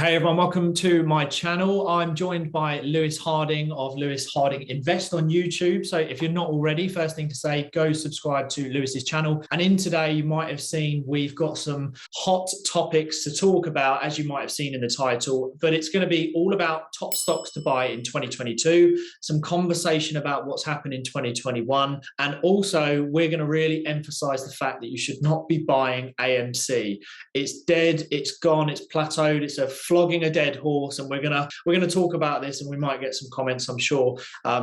Hey everyone, welcome to my channel. I'm joined by Lewis Harding of Lewis Harding Invest on YouTube. So if you're not already, first thing to say, go subscribe to Lewis's channel. And in today, you might have seen we've got some hot topics to talk about, as you might have seen in the title, but it's going to be all about top stocks to buy in 2022, some conversation about what's happened in 2021. And also we're going to really emphasize the fact that you should not be buying AMC. It's dead, it's gone, it's plateaued, it's a flogging a dead horse, and we're gonna talk about this, and we might get some comments, I'm sure.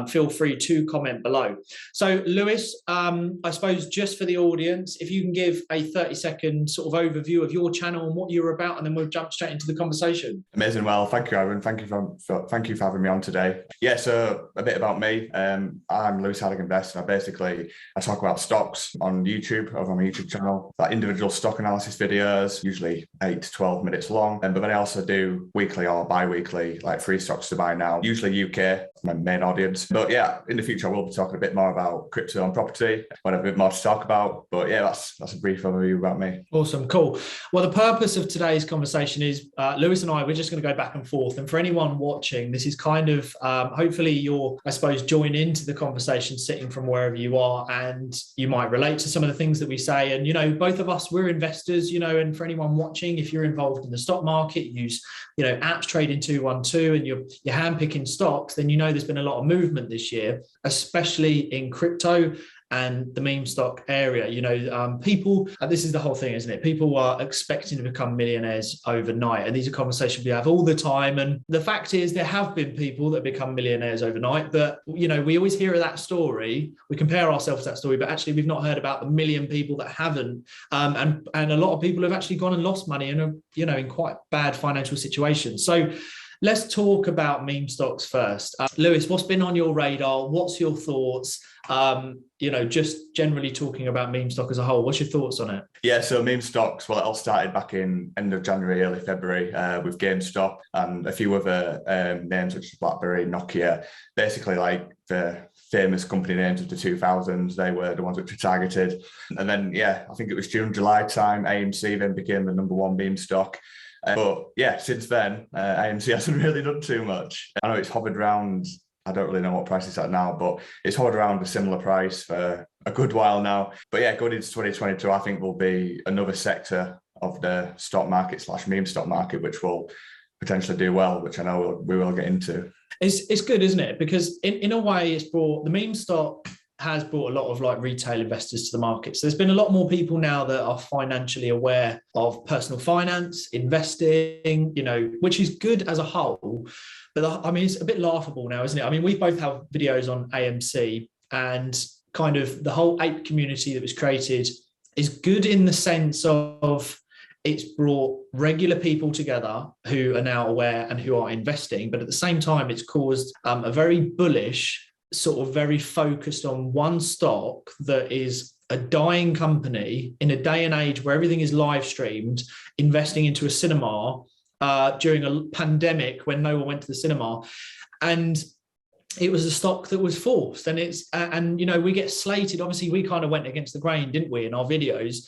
Feel free to comment below. So Lewis, I suppose just for the audience, if you can give a 30-second sort of overview of your channel and what you're about, and then we'll jump straight into the conversation. Amazing. Well, thank you, Aaron. Thank you for having me on today. Yeah, so a bit about me. I'm Lewis Harding Invest, and I talk about stocks on YouTube, over on my YouTube channel, like individual stock analysis videos, usually 8 to 12 minutes long. But then I also do weekly or bi-weekly, like free stocks to buy now, usually UK, my main audience. But yeah, in the future, I will be talking a bit more about crypto and property, but a bit more to talk about. But yeah, that's a brief overview about me. Awesome, cool. Well, the purpose of today's conversation is Lewis and I, we're just going to go back and forth. And for anyone watching, this is kind of, hopefully you'll, I suppose, join into the conversation sitting from wherever you are, and you might relate to some of the things that we say. And, you know, both of us, we're investors, you know, and for anyone watching, if you're involved in the stock market, use, you know, apps trading 212 and you're hand picking stocks, then you know there's been a lot of movement this year, especially in crypto and the meme stock area. You know, people, this is the whole thing, isn't it? People are expecting to become millionaires overnight, and these are conversations we have all the time. And the fact is, there have been people that become millionaires overnight, but you know, we always hear that story, we compare ourselves to that story, but actually we've not heard about the million people that haven't, and a lot of people have actually gone and lost money and are, you know, in quite bad financial situations. So let's talk about meme stocks first. Lewis, what's been on your radar? What's your thoughts? You know, just generally talking about meme stock as a whole, what's your thoughts on it? Yeah, so meme stocks, well, it all started back in end of January, early February, with GameStop and a few other names such as BlackBerry, Nokia, basically like the famous company names of the 2000s. They were the ones which were targeted. And then, yeah, I think it was June, July time, AMC then became the #1 meme stock. But yeah, since then, AMC hasn't really done too much. I know it's hovered around, I don't really know what price it's at now, but it's hovered around a similar price for a good while now. But yeah, going into 2022, I think will be another sector of the stock market / meme stock market, which will potentially do well, which I know we will get into. It's good, isn't it? Because in a way, it's brought, the meme stock has brought a lot of like retail investors to the market. So there's been a lot more people now that are financially aware of personal finance, investing, you know, which is good as a whole. But I mean, it's a bit laughable now, isn't it? I mean, we both have videos on AMC, and kind of the whole ape community that was created is good in the sense of it's brought regular people together who are now aware and who are investing. But at the same time, it's caused a very bullish, sort of very focused on one stock that is a dying company in a day and age where everything is live streamed, investing into a cinema during a pandemic when no one went to the cinema. And it was a stock that was forced, and and you know, we get slated, obviously we kind of went against the grain, didn't we, in our videos,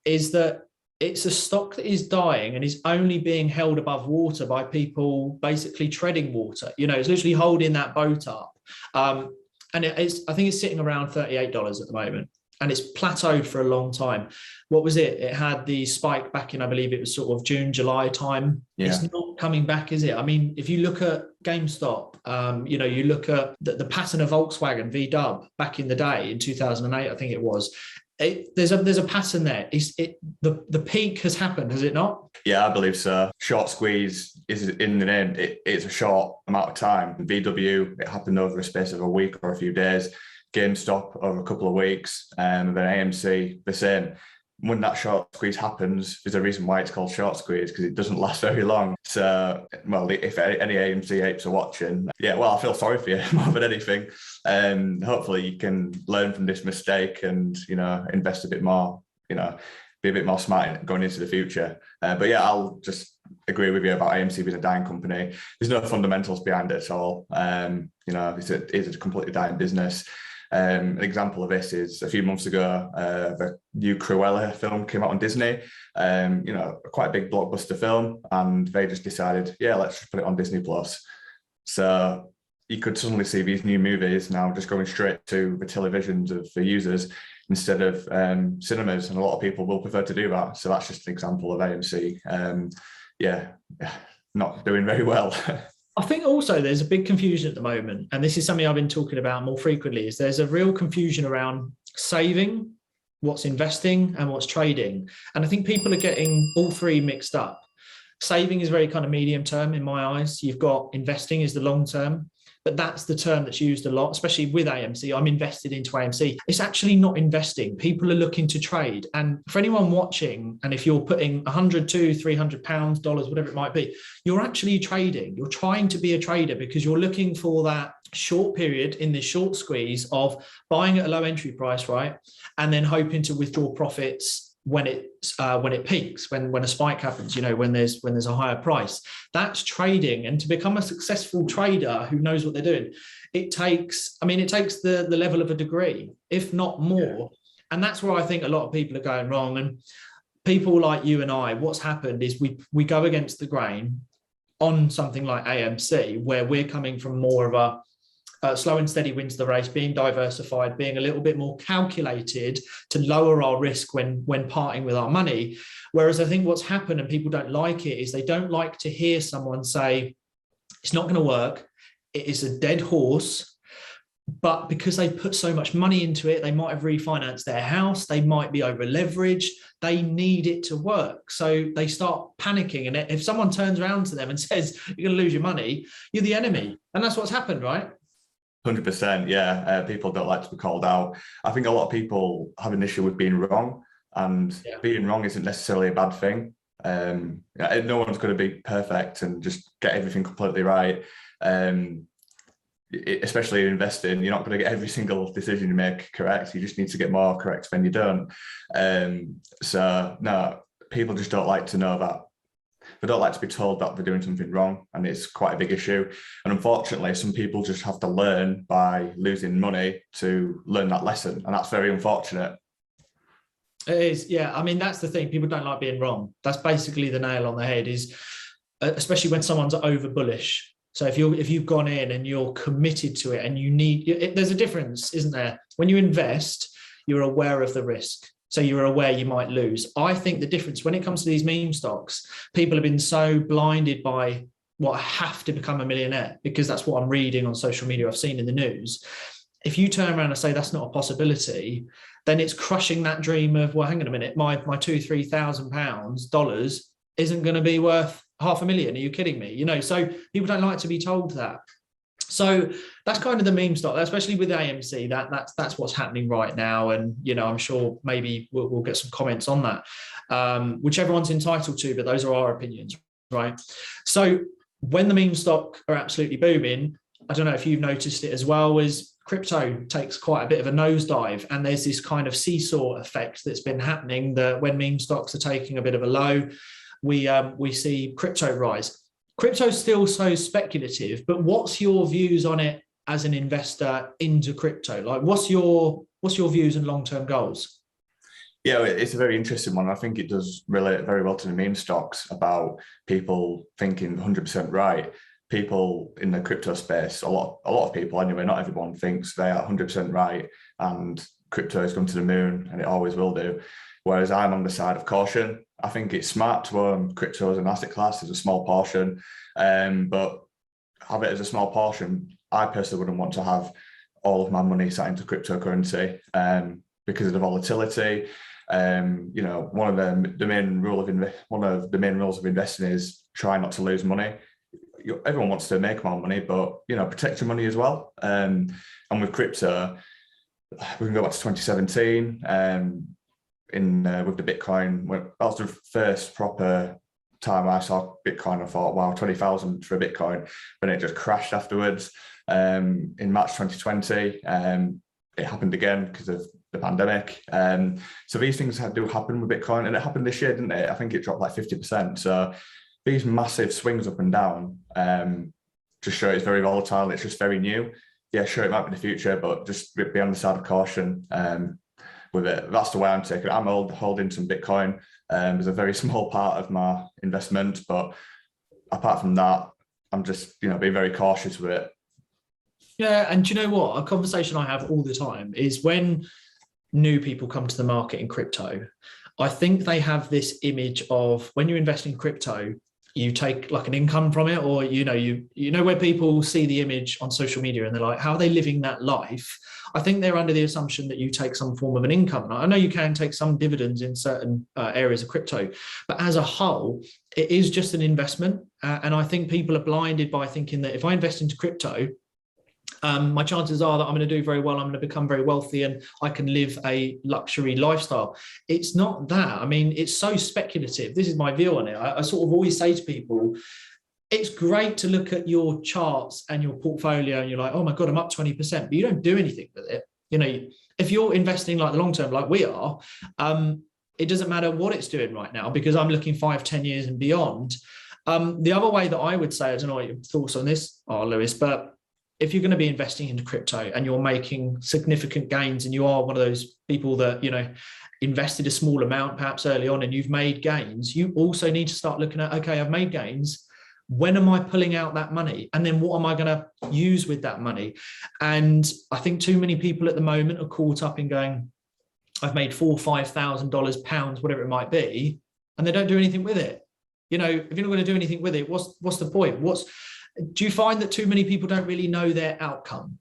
is that it's a stock that is dying and is only being held above water by people basically treading water. You know, it's literally holding that boat up. And I think it's sitting around $38 at the moment, and it's plateaued for a long time. What was it? It had the spike back in, I believe it was sort of June, July time. Yeah. It's not coming back, is it? I mean, if you look at GameStop, you know, you look at the pattern of Volkswagen, VW back in the day in 2008, I think it was. There's a pattern there. The peak has happened, has it not? Yeah, I believe so. Short squeeze is in the name. It's a short amount of time. VW, it happened over a space of a week or a few days. GameStop over a couple of weeks, and then AMC the same. When that short squeeze happens, there's a reason why it's called short squeeze, because it doesn't last very long. So, well, if any AMC apes are watching, yeah, well, I feel sorry for you more than anything. Hopefully you can learn from this mistake and, you know, invest a bit more, you know, be a bit more smart going into the future. But yeah, I'll just agree with you about AMC being a dying company. There's no fundamentals behind it at all. You know, it's a completely dying business. An example of this is a few months ago, the new Cruella film came out on Disney, quite a big blockbuster film, and they just decided, yeah, let's just put it on Disney Plus. So you could suddenly see these new movies now just going straight to the televisions of the users instead of cinemas, and a lot of people will prefer to do that. So that's just an example of AMC, not doing very well. I think also there's a big confusion at the moment, and this is something I've been talking about more frequently, is there's a real confusion around saving, what's investing, and what's trading. And I think people are getting all three mixed up. Saving is very kind of medium term in my eyes. You've got investing is the long term, but that's the term that's used a lot, especially with AMC. I'm invested into AMC. It's actually not investing. People are looking to trade. And for anyone watching, and if you're putting 100 to 300 pounds, dollars, whatever it might be, you're actually trading. You're trying to be a trader because you're looking for that short period in this short squeeze of buying at a low entry price, right? And then hoping to withdraw profits when it peaks, when a spike happens, when there's a higher price. That's trading. And to become a successful trader who knows what they're doing, it takes the level of a degree, if not more. And that's where I think a lot of people are going wrong. And people like you and I, what's happened is we go against the grain on something like AMC, where we're coming from more of a slow and steady wins the race, being diversified, being a little bit more calculated to lower our risk when parting with our money. Whereas I think what's happened, and people don't like it, is they don't like to hear someone say, it's not going to work, it is a dead horse. But because they put so much money into it, they might have refinanced their house, they might be over leveraged, they need it to work. So they start panicking. And if someone turns around to them and says, you're going to lose your money, you're the enemy. And that's what's happened, right? 100%, yeah. People don't like to be called out. I think a lot of people have an issue with being wrong, and being wrong isn't necessarily a bad thing. No one's going to be perfect and just get everything completely right. Especially in investing, you're not going to get every single decision you make correct. You just need to get more correct than you don't. So no, people just don't like to know that. They don't like to be told that they're doing something wrong, and it's quite a big issue. And unfortunately, some people just have to learn by losing money to learn that lesson, and that's very unfortunate. It is, yeah. I mean, that's the thing. People don't like being wrong. That's basically the nail on the head, is especially when someone's over bullish. So if you've gone in and you're committed to it, and there's a difference, isn't there? When you invest, you're aware of the risk. So you're aware you might lose. I think the difference when it comes to these meme stocks, people have been so blinded by what I have to become a millionaire, because that's what I'm reading on social media, I've seen in the news. If you turn around and say that's not a possibility, then it's crushing that dream of, well, hang on a minute, my £2,000-3,000 dollars isn't going to be worth $500,000. Are you kidding me? So people don't like to be told that. So that's kind of the meme stock, especially with AMC. That's what's happening right now, and I'm sure maybe we'll get some comments on that, which everyone's entitled to, but those are our opinions, right? So when the meme stock are absolutely booming, I don't know if you've noticed it as well, is crypto takes quite a bit of a nosedive, and there's this kind of seesaw effect that's been happening, that when meme stocks are taking a bit of a low, we see crypto rise. Crypto's still so speculative, but what's your views on it as an investor into crypto? Like, what's your views and long-term goals? Yeah, it's a very interesting one. I think it does relate very well to the meme stocks about people thinking 100% right. People in the crypto space, a lot of people anyway, not everyone, thinks they are 100% right and crypto is going to the moon, and it always will do. Whereas I'm on the side of caution. I think it's smart to own crypto as an asset class, as a small portion, but have it as a small portion. I personally wouldn't want to have all of my money sat into cryptocurrency because of the volatility. One of the main rules of investing is try not to lose money. Everyone wants to make more money, but protect your money as well. And with crypto, we can go back to 2017. With the Bitcoin, that was the first proper time I saw Bitcoin. I thought, wow, 20,000 for a Bitcoin, but it just crashed afterwards. In March 2020, it happened again because of the pandemic. So these things do happen with Bitcoin, and it happened this year, didn't it? I think it dropped like 50%. So these massive swings up and down just show it's very volatile. It's just very new. yeah, sure, it might be the future, but just be on the side of caution with it. That's the way I'm taking it. I'm holding some Bitcoin. It's a very small part of my investment, but apart from that, I'm just, being very cautious with it. Yeah, and do you know what? A conversation I have all the time is when new people come to the market in crypto, I think they have this image of when you invest in crypto, you take like an income from it, or you know where people see the image on social media and they're like, how are they living that life? I think they're under the assumption that you take some form of an income. And I know you can take some dividends in certain areas of crypto, but as a whole, it is just an investment. And I think people are blinded by thinking that if I invest into crypto, my chances are that I'm going to do very well. I'm going to become very wealthy and I can live a luxury lifestyle. It's not that. I mean, it's so speculative. This is my view on it. I sort of always say to people, it's great to look at your charts and your portfolio and you're like, oh my God, I'm up 20%, but you don't do anything with it. If you're investing like the long term, like we are, it doesn't matter what it's doing right now, because I'm looking 5-10 years and beyond. The other way that I would say, I don't know what your thoughts on this are, Lewis, but if you're going to be investing into crypto and you're making significant gains and you are one of those people that, invested a small amount perhaps early on and you've made gains, you also need to start looking at, okay, I've made gains. When am I pulling out that money? And then what am I going to use with that money? And I think too many people at the moment are caught up in going, I've made $4,000 or $5,000, pounds, whatever it might be, and they don't do anything with it. If you're not going to do anything with it, what's the point? Do you find that too many people don't really know their outcome?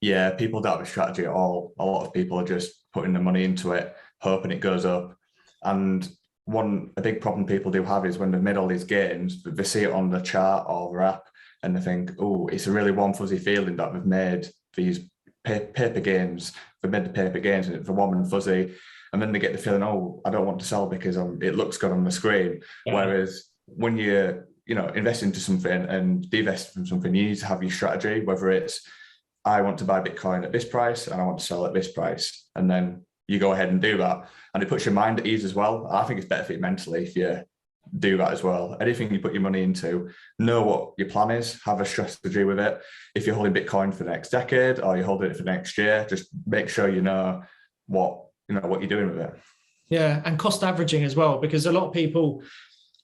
Yeah, people don't have a strategy at all. A lot of people are just putting the money into it, hoping it goes up. And a big problem people do have is when they've made all these gains, they see it on the chart or their app and they think, oh, it's a really warm fuzzy feeling that they've made these paper gains. They've made the paper gains and it's warm and fuzzy. And then they get the feeling, oh, I don't want to sell because it looks good on the screen. Yeah. Whereas when you're invest into something and divest from something, you need to have your strategy, whether it's, I want to buy Bitcoin at this price and I want to sell at this price. And then you go ahead and do that. And it puts your mind at ease as well. I think it's better for you mentally if you do that as well. Anything you put your money into, know what your plan is, have a strategy with it. If you're holding Bitcoin for the next decade or you're holding it for next year, just make sure you know what you're doing with it. Yeah, and cost averaging as well, because a lot of people,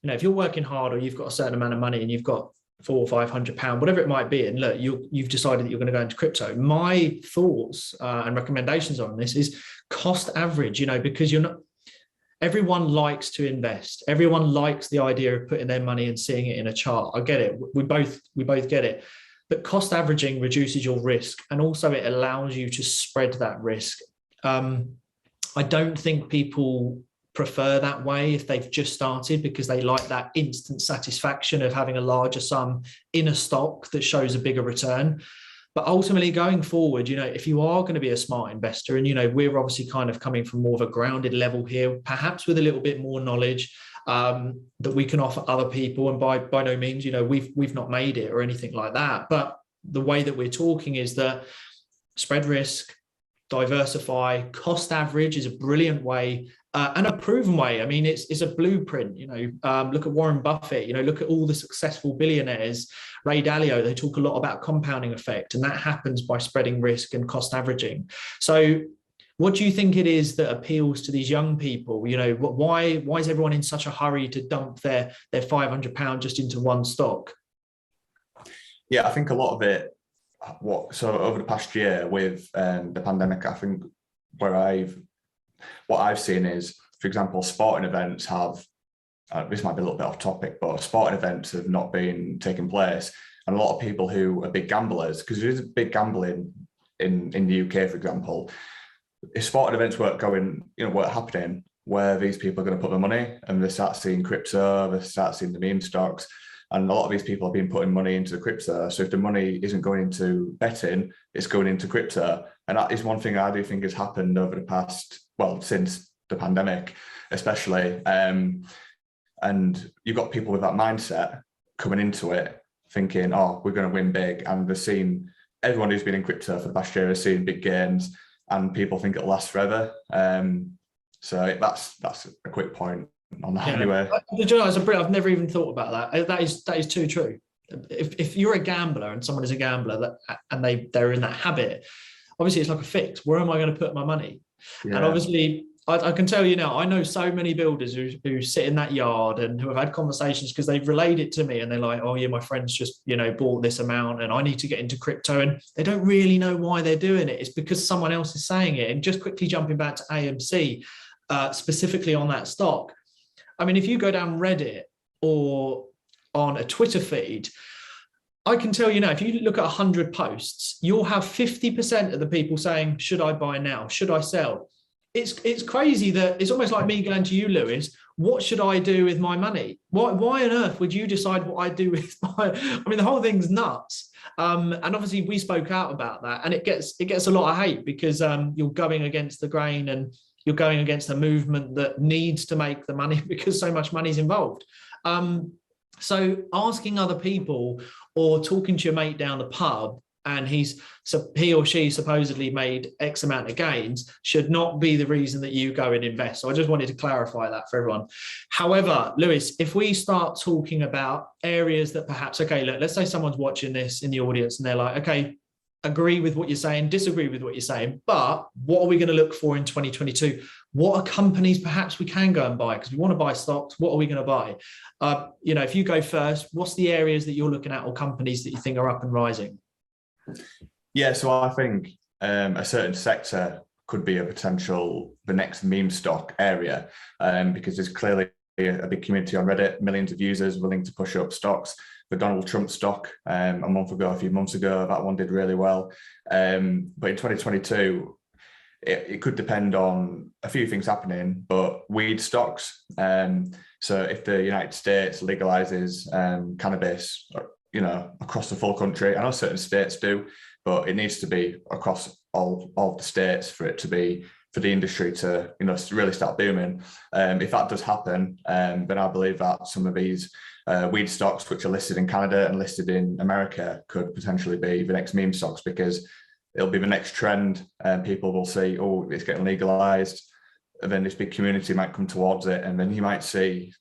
if you're working hard or you've got a certain amount of money and you've got £400 or £500, whatever it might be, and look, you've decided that you're going to go into crypto. My thoughts and recommendations on this is cost average, because everyone likes to invest. Everyone likes the idea of putting their money and seeing it in a chart. I get it. We both get it. But cost averaging reduces your risk, and also it allows you to spread that risk. I don't think people prefer that way if they've just started, because they like that instant satisfaction of having a larger sum in a stock that shows a bigger return. But ultimately going forward, if you are going to be a smart investor, and, we're obviously kind of coming from more of a grounded level here, perhaps with a little bit more knowledge that we can offer other people. And by no means, we've not made it or anything like that. But the way that we're talking is that spread risk, diversify, cost average is a brilliant way and a proven way. I mean, it's a blueprint. Look at Warren Buffett. Look at all the successful billionaires. Ray Dalio. They talk a lot about compounding effect, and that happens by spreading risk and cost averaging. So, what do you think it is that appeals to these young people? Why is everyone in such a hurry to dump their £500 just into one stock? Yeah, I think a lot of it. So over the past year with the pandemic, I think what I've seen is, for example, sporting events have, this might be a little bit off topic, but sporting events have not been taking place. And a lot of people who are big gamblers, because there is big gambling in the UK, for example, if sporting events weren't happening, where these people are going to put their money, and they start seeing crypto, they start seeing the meme stocks. And a lot of these people have been putting money into the crypto. So if the money isn't going into betting, it's going into crypto. And that is one thing I do think has happened over the past, since the pandemic, especially. And you've got people with that mindset coming into it, thinking, oh, we're going to win big. And they've seen, everyone who's been in crypto for the past year has seen big gains, and people think it'll last forever. So that's a quick point on that. Anyway, I've never even thought about that. That is too true. if you're a gambler and someone is a gambler and they're in that habit, obviously it's like a fix. Where am I going to put my money? Yeah. And obviously, I can tell you now, I know so many builders who sit in that yard and who have had conversations because they've relayed it to me and they're like, oh yeah, my friend's just, bought this amount and I need to get into crypto, and they don't really know why they're doing it. It's because someone else is saying it. And just quickly jumping back to AMC, specifically on that stock. I mean, if you go down Reddit or on a Twitter feed, I can tell you now, if you look at 100 posts, you'll have 50% of the people saying, should I buy now? Should I sell? It's crazy that it's almost like me going to you, Lewis, what should I do with my money? Why on earth would you decide what I do with I mean, the whole thing's nuts. And obviously we spoke out about that, and it gets a lot of hate because you're going against the grain and you're going against a movement that needs to make the money because so much money is involved. So asking other people or talking to your mate down the pub and he or she supposedly made X amount of gains should not be the reason that you go and invest. So I just wanted to clarify that for everyone. However, Lewis, if we start talking about areas that perhaps, okay, look, let's say someone's watching this in the audience and they're like, okay, agree with what you're saying, disagree with what you're saying, but what are we going to look for in 2022? What are companies perhaps we can go and buy? Because we want to buy stocks. What are we going to buy? If you go first, what's the areas that you're looking at or companies that you think are up and rising? Yeah, so I think a certain sector could be the next meme stock area, because there's clearly a big community on Reddit, millions of users willing to push up stocks. The Donald Trump stock a few months ago, that one did really well. But in 2022, it could depend on a few things happening, but weed stocks. So if the United States legalizes cannabis, across the full country, I know certain states do, but it needs to be across all the states for the industry to really start booming. If that does happen, then I believe that some of these weed stocks, which are listed in Canada and listed in America, could potentially be the next meme stocks, because it'll be the next trend, and people will see, oh, it's getting legalized, and then this big community might come towards it, and then you might see,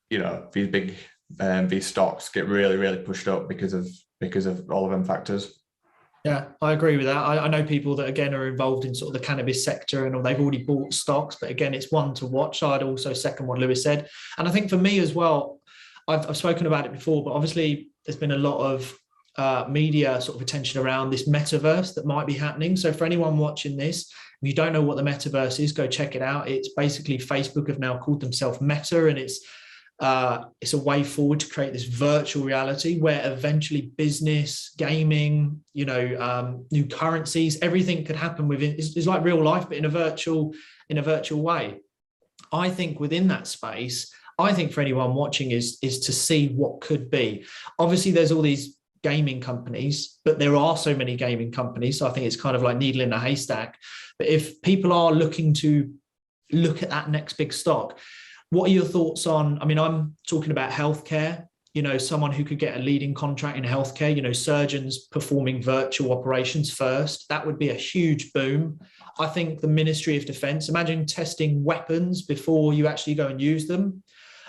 these stocks get really, really pushed up because of all of them factors. Yeah, I agree with that. I know people that, again, are involved in sort of the cannabis sector and they've already bought stocks, but again, it's one to watch. I'd also second what Lewis said. And I think for me as well, I've spoken about it before, but obviously there's been a lot of media sort of attention around this metaverse that might be happening. So for anyone watching this, if you don't know what the metaverse is, go check it out. It's basically Facebook have now called themselves Meta, and it's a way forward to create this virtual reality where eventually business, gaming, new currencies, everything could happen within. It's like real life, but in a virtual way. I think within that space, I think for anyone watching is to see what could be. Obviously, there's all these gaming companies, but there are so many gaming companies. So I think it's kind of like needle in a haystack. But if people are looking to look at that next big stock, what are your thoughts on, I'm talking about healthcare, someone who could get a leading contract in healthcare, surgeons performing virtual operations first, that would be a huge boom. I think the Ministry of Defense, imagine testing weapons before you actually go and use them.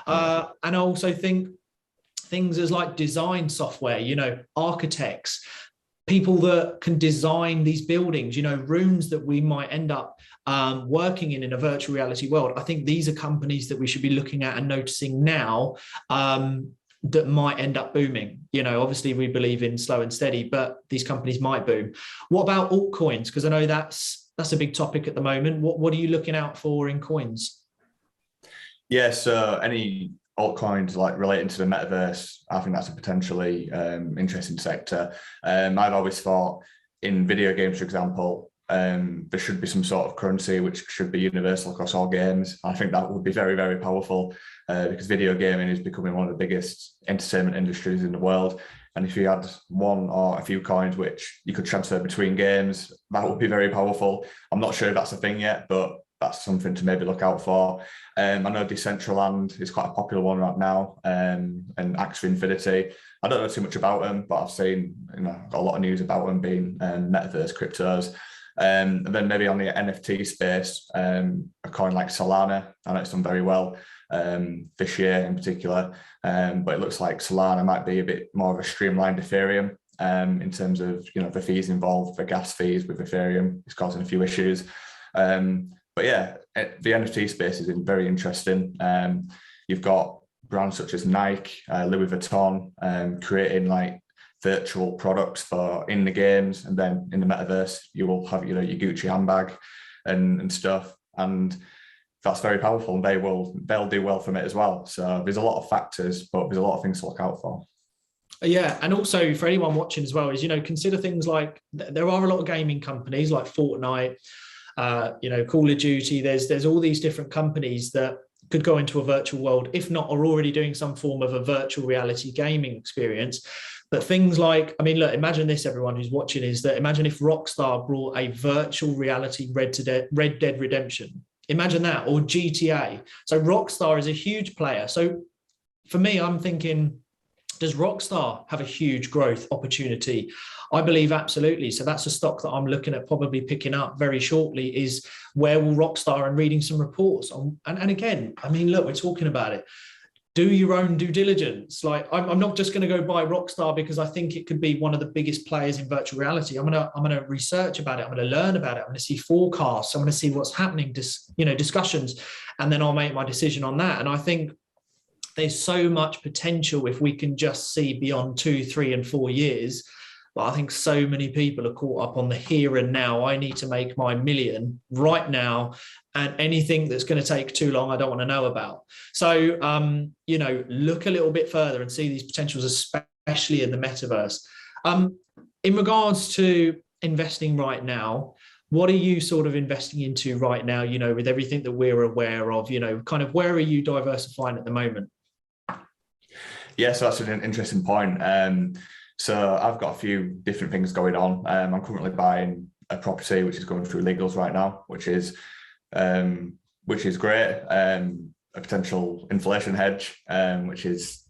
And I also think things as like design software, architects, people that can design these buildings, rooms that we might end up working in a virtual reality world. I think these are companies that we should be looking at and noticing now that might end up booming. Obviously we believe in slow and steady, but these companies might boom. What about altcoins? Because I know that's a big topic at the moment. What are you looking out for in coins? Yeah, so any altcoins like relating to the metaverse, I think that's a potentially interesting sector. I've always thought in video games, for example, there should be some sort of currency which should be universal across all games. I think that would be very, very powerful because video gaming is becoming one of the biggest entertainment industries in the world. And if you had one or a few coins which you could transfer between games, that would be very powerful. I'm not sure if that's a thing yet, but that's something to maybe look out for. I know Decentraland is quite a popular one right now, and Axie Infinity. I don't know too much about them, but I've seen got a lot of news about them being metaverse cryptos. And then maybe on the NFT space, a coin like Solana, I know it's done very well. this year in particular. But it looks like Solana might be a bit more of a streamlined Ethereum in terms of, you know, the fees involved, the gas fees with Ethereum is causing a few issues. But yeah, the NFT space is very interesting. You've got brands such as Nike, Louis Vuitton, creating like virtual products for in the games, and then in the metaverse you will have, you know, your Gucci handbag and stuff, and that's very powerful, and they'll do well from it as well. So there's a lot of factors, but there's a lot of things to look out for. Yeah, and also for anyone watching as well is, you know, consider things like there are a lot of gaming companies like Fortnite, you know, Call of Duty. There's all these different companies that could go into a virtual world, if not are already doing some form of a virtual reality gaming experience. But things like, I mean, look, imagine this, everyone who's watching, is that imagine if Rockstar brought a virtual reality Red Dead Redemption. Imagine that, or GTA. So Rockstar is a huge player. So for me, I'm thinking, does Rockstar have a huge growth opportunity? I believe absolutely. So that's a stock that I'm looking at probably picking up very shortly, is where will Rockstar, and reading some reports on. And again, I mean, look, we're talking about it. Do your own due diligence. Like, I'm not just going to go buy Rockstar because I think it could be one of the biggest players in virtual reality. I'm gonna research about it. I'm going to learn about it. I'm going to see forecasts. I'm going to see what's happening, discussions, and then I'll make my decision on that. And I think there's so much potential if we can just see beyond 2, 3, and 4 years. But I think so many people are caught up on the here and now. I need to make my million right now, and anything that's going to take too long, I don't want to know about. So, you know, look a little bit further and see these potentials, especially in the metaverse. In regards to investing right now, what are you sort of investing into right now, you know, with everything that we're aware of, you know, kind of where are you diversifying at the moment? Yeah, so that's an interesting point. So I've got a few different things going on. I'm currently buying a property which is going through legals right now, which is great. A potential inflation hedge, which is,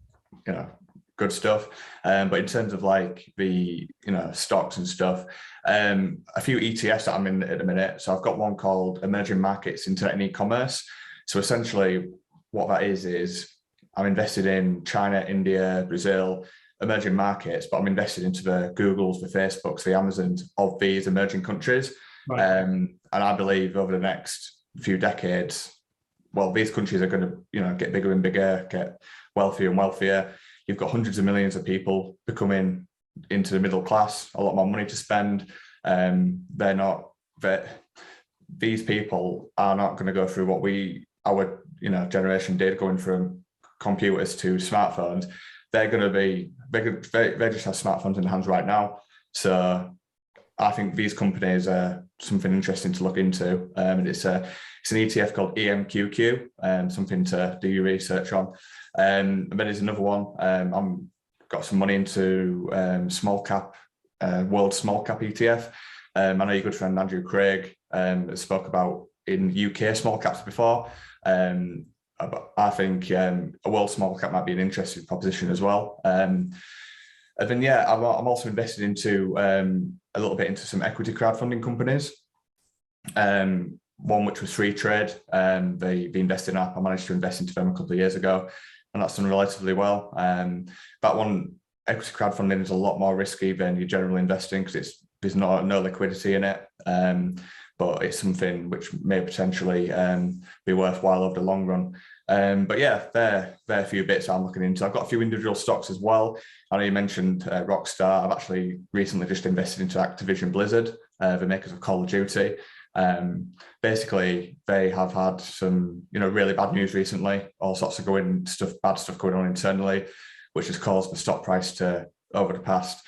you know, good stuff. But in terms of like the, you know, stocks and stuff, a few ETFs that I'm in at the minute. So I've got one called Emerging Markets, Internet and E-commerce. So essentially what that is I'm invested in China, India, Brazil, emerging markets, but I'm invested into the Googles, the Facebooks, the Amazons of these emerging countries. Right. And I believe over the next few decades, well, these countries are going to, you know, get bigger and bigger, get wealthier and wealthier. You've got hundreds of millions of people becoming into the middle class, a lot more money to spend. These people are not going to go through what our generation did, going from computers to smartphones. They just have smartphones in their hands right now. So I think these companies are something interesting to look into. And it's an ETF called EMQQ, something to do your research on. And then there's another one. I'm got some money into small cap, world small cap ETF. I know your good friend Andrew Craig spoke about in UK small caps before. I think a world small cap might be an interesting proposition as well. And then, yeah, I'm also invested into a little bit into some equity crowdfunding companies. One which was Free Trade. The investing app, I managed to invest into them a couple of years ago, and that's done relatively well. That one, equity crowdfunding, is a lot more risky than your general investing because there's no liquidity in it. But it's something which may potentially be worthwhile over the long run. But yeah, they're a few bits I'm looking into. I've got a few individual stocks as well. I know you mentioned Rockstar. I've actually recently just invested into Activision Blizzard, the makers of Call of Duty. Basically, they have had some, really bad news recently. All sorts of bad stuff going on internally, which has caused the stock price to, over the past,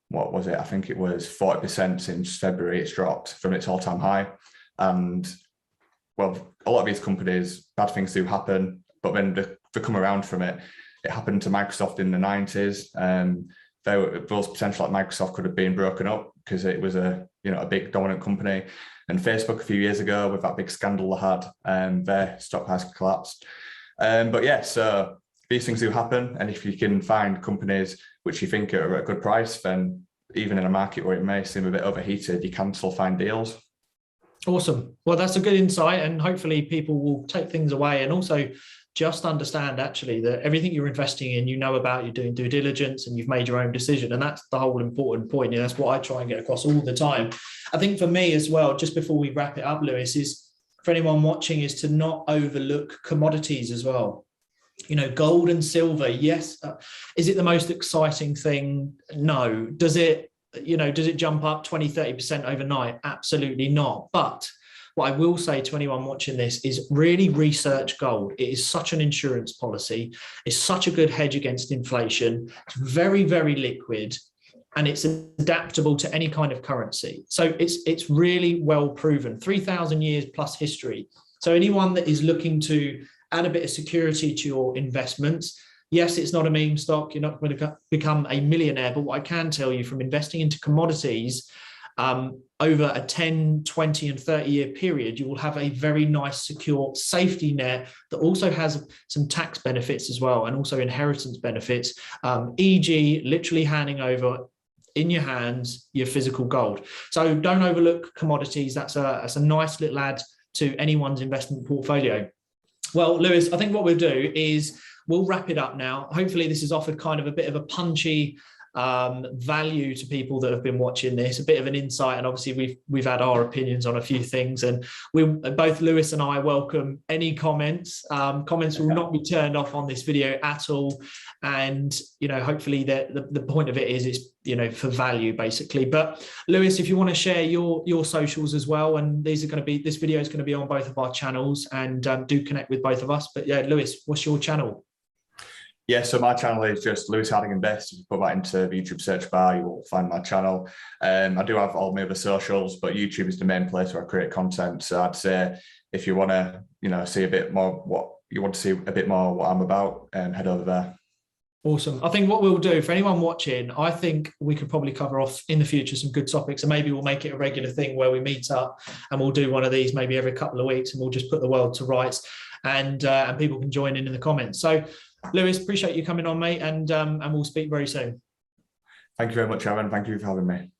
what was it? I think it was 40% since February. It's dropped from its all-time high. And well, a lot of these companies, bad things do happen, but then they come around from it. It happened to Microsoft in the 90s. Those potential like Microsoft could have been broken up because it was a big dominant company. And Facebook a few years ago, with that big scandal they had, their stock price collapsed. But yeah, so these things do happen. And if you can find companies which you think are at a good price, then even in a market where it may seem a bit overheated, you can still find deals. Awesome. Well, that's a good insight, and hopefully people will take things away. And also just understand actually that everything you're investing in, you know about, you're doing due diligence and you've made your own decision. And that's the whole important point. You know, that's what I try and get across all the time. I think for me as well, just before we wrap it up, Lewis, is for anyone watching is to not overlook commodities as well. You know, gold and silver, yes. Is it the most exciting thing? No. Does it jump up 20, 30% overnight? Absolutely not. But what I will say to anyone watching this is really research gold. It is such an insurance policy. It's such a good hedge against inflation. It's very, very liquid, and it's adaptable to any kind of currency. So it's really well proven, 3,000 years plus history. So anyone that is looking to add a bit of security to your investments, yes, it's not a meme stock. You're not going to become a millionaire. But what I can tell you from investing into commodities over a 10, 20 and 30-year period, you will have a very nice, secure safety net that also has some tax benefits as well, and also inheritance benefits, e.g. literally handing over in your hands your physical gold. So don't overlook commodities. That's a nice little add to anyone's investment portfolio. Well, Lewis, I think what we'll do is we'll wrap it up now. Hopefully this has offered kind of a bit of a punchy value to people that have been watching this, a bit of an insight, and obviously we've had our opinions on a few things, and we both, Lewis and I, welcome any comments. Comments will not be turned off on this video at all, and you know, hopefully the point of it is it's, you know, for value basically. But Lewis, if you want to share your socials as well, and this video is going to be on both of our channels, and do connect with both of us. But yeah, Lewis, what's your channel? Yeah, so my channel is just Lewis Harding Invest. If you put that into the YouTube search bar, you will find my channel. I do have all my other socials, but YouTube is the main place where I create content. So I'd say if you want to, you know, see a bit more what I'm about, head over there. Awesome. I think what we'll do for anyone watching, I think we could probably cover off in the future some good topics, and maybe we'll make it a regular thing where we meet up and we'll do one of these maybe every couple of weeks, and we'll just put the world to rights, and people can join in the comments. So Lewis, appreciate you coming on, mate, and we'll speak very soon. Thank you very much, Aaron. Thank you for having me.